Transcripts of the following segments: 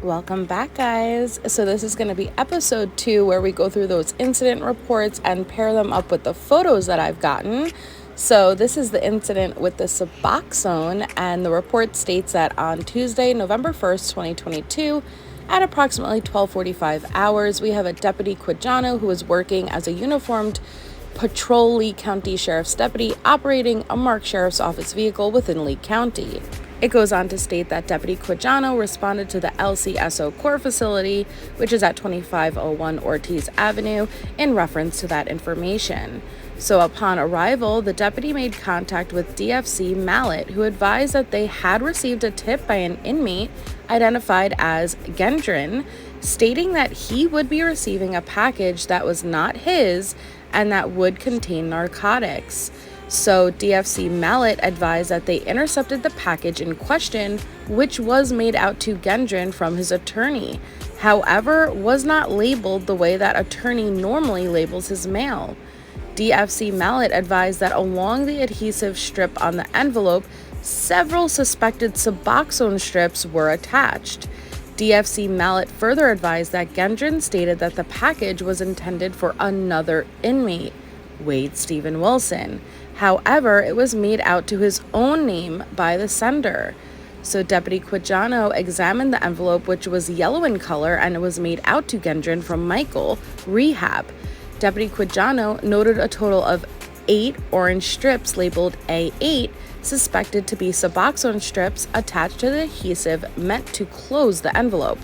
Welcome back, guys. So this is going to be episode 2 where we go through those incident reports and pair them up with the photos that I've gotten. So this is the incident with the Suboxone, and the report states that on Tuesday, November 1st, 2022, at approximately 12:45 hours, we have a Deputy Quijano who was working as a uniformed patrol Lee County Sheriff's deputy operating a marked Sheriff's Office vehicle within Lee County. It goes on to state that Deputy Quijano responded to the LCSO core facility, which is at 2501 Ortiz Avenue, in reference to that information. So upon arrival, the deputy made contact with DFC Mallet, who advised that they had received a tip by an inmate identified as Gendron, stating that he would be receiving a package that was not his and that would contain narcotics. So DFC Mallet advised that they intercepted the package in question, which was made out to Gendron from his attorney. However, was not labeled the way that attorney normally labels his mail. DFC Mallet advised that along the adhesive strip on the envelope, several suspected Suboxone strips were attached. DFC Mallet further advised that Gendron stated that the package was intended for another inmate, Wade Stephen Wilson. However, it was made out to his own name by the sender. So Deputy Quijano examined the envelope, which was yellow in color, and it was made out to Gendron from Michael, Rehab. Deputy Quijano noted a total of 8 orange strips labeled A8, suspected to be Suboxone strips attached to the adhesive meant to close the envelope.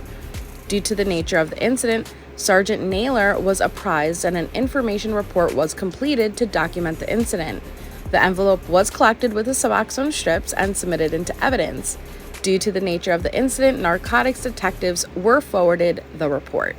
Due to the nature of the incident, Sergeant Naylor was apprised and an information report was completed to document the incident. The envelope was collected with the Suboxone strips and submitted into evidence. Due to the nature of the incident, narcotics detectives were forwarded the report.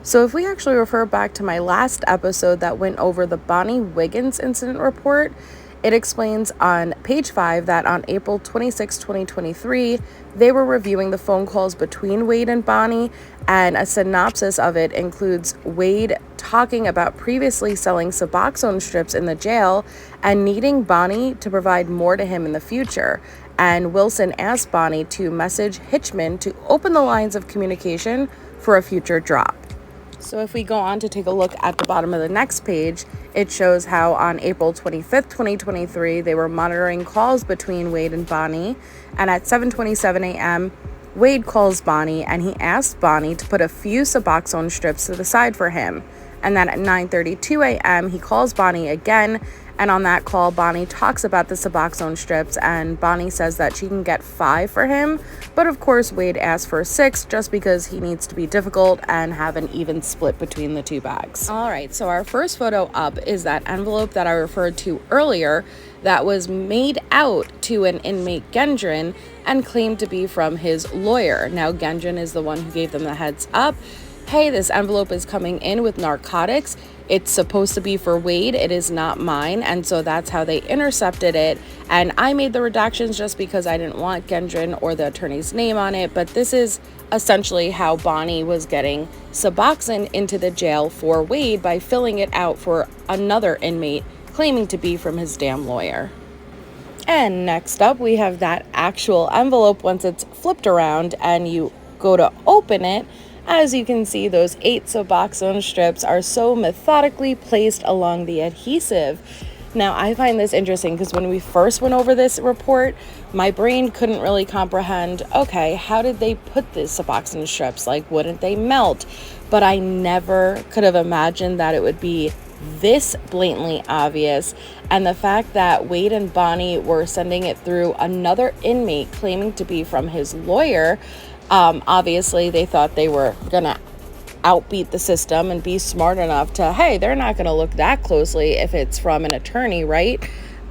So if we actually refer back to my last episode that went over the Bonnie Wiggins incident report, it explains on page 5 that on April 26, 2023, they were reviewing the phone calls between Wade and Bonnie, and a synopsis of it includes Wade talking about previously selling Suboxone strips in the jail and needing Bonnie to provide more to him in the future. And Wilson asked Bonnie to message Hitchman to open the lines of communication for a future drop. So if we go on to take a look at the bottom of the next page, it shows how on April 25th, 2023, they were monitoring calls between Wade and Bonnie. And at 7:27 a.m., Wade calls Bonnie and he asks Bonnie to put a few Suboxone strips to the side for him. And then at 9:32 a.m., he calls Bonnie again. And on that call, Bonnie talks about the Suboxone strips, and Bonnie says that she can get 5 for him. But of course, Wade asks for 6 just because he needs to be difficult and have an even split between the two bags. All right, so our first photo up is that envelope that I referred to earlier that was made out to an inmate, Gendron, and claimed to be from his lawyer. Now, Gendron is the one who gave them the heads up. Hey, this envelope is coming in with narcotics. It's supposed to be for Wade. It is not mine. And so that's how they intercepted it. And I made the redactions just because I didn't want Gendron or the attorney's name on it. But this is essentially how Bonnie was getting Suboxone into the jail for Wade by filling it out for another inmate claiming to be from his damn lawyer. And next up, we have that actual envelope once it's flipped around and you go to open it. As you can see, those 8 Suboxone strips are so methodically placed along the adhesive. Now, I find this interesting because when we first went over this report, my brain couldn't really comprehend, okay, how did they put these Suboxone strips? Like, wouldn't they melt? But I never could have imagined that it would be this blatantly obvious. And the fact that Wade and Bonnie were sending it through another inmate claiming to be from his lawyer, obviously they thought they were gonna outbeat the system and be smart enough to, hey, they're not gonna look that closely if it's from an attorney, right?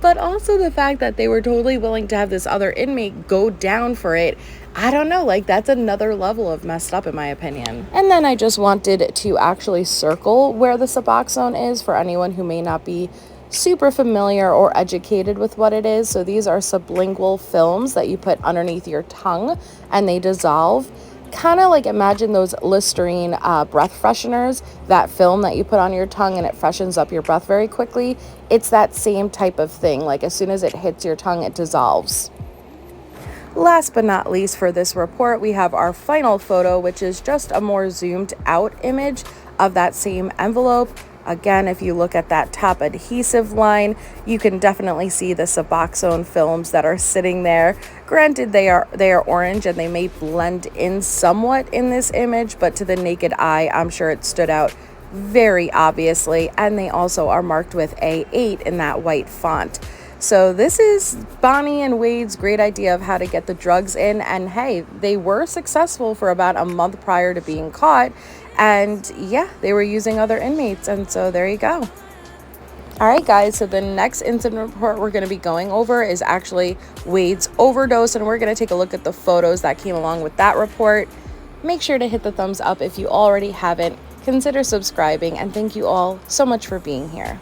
But also the fact that they were totally willing to have this other inmate go down for it, I don't know, like that's another level of messed up in my opinion. And then I just wanted to actually circle where the Suboxone is for anyone who may not be super familiar or educated with what it is. So these are sublingual films that you put underneath your tongue and they dissolve. Kind of like imagine those Listerine breath fresheners, that film that you put on your tongue and it freshens up your breath very quickly. It's that same type of thing. Like as soon as it hits your tongue, it dissolves. Last but not least for this report, we have our final photo, which is just a more zoomed out image of that same envelope. Again, if you look at that top adhesive line, you can definitely see the Suboxone films that are sitting there. Granted, they are orange and they may blend in somewhat in this image, but to the naked eye, I'm sure it stood out very obviously. And they also are marked with A8 in that white font. So this is Bonnie and Wade's great idea of how to get the drugs in. And hey, they were successful for about a month prior to being caught. And yeah, they were using other inmates. And so there you go. All right, guys, so the next incident report we're going to be going over is actually Wade's overdose. And we're going to take a look at the photos that came along with that report. Make sure to hit the thumbs up if you already haven't. Consider subscribing. And thank you all so much for being here.